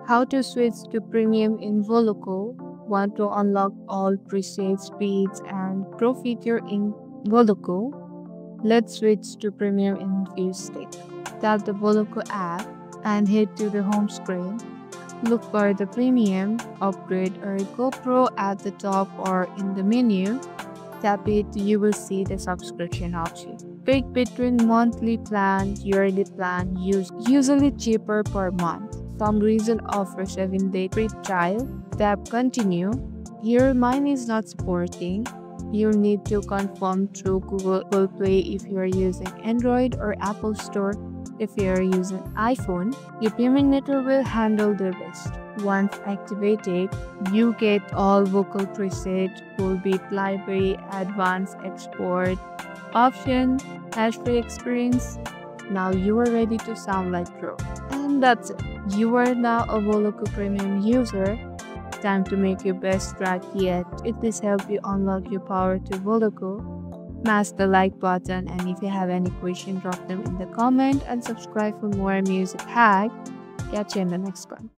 How to switch to premium in Voloco? Want to unlock all preset speeds and pro feature in Voloco? Let's switch to premium in few steps. Tap the Voloco app and head to the home screen. Look for the premium, upgrade or GoPro at the top or in the menu. Tap it, you will see the subscription option. Pick between monthly plan, yearly plan, usually cheaper per month. Some reason offer 7-day free trial. Tap continue. Here mine is not supporting. You need to confirm through Google Play if you are using Android or Apple Store. If you are using iPhone, your payment network will handle the rest. Once activated, you get all vocal preset, full beat library, advanced export option, hash-free experience. Now you are ready to sound like pro. And that's it. You are now a Voloco Premium user. Time to make your best track yet. If this helped you unlock your power to Voloco, smash the like button, and if you have any question, drop them in the comment and subscribe for more music hack. Catch you in the next one.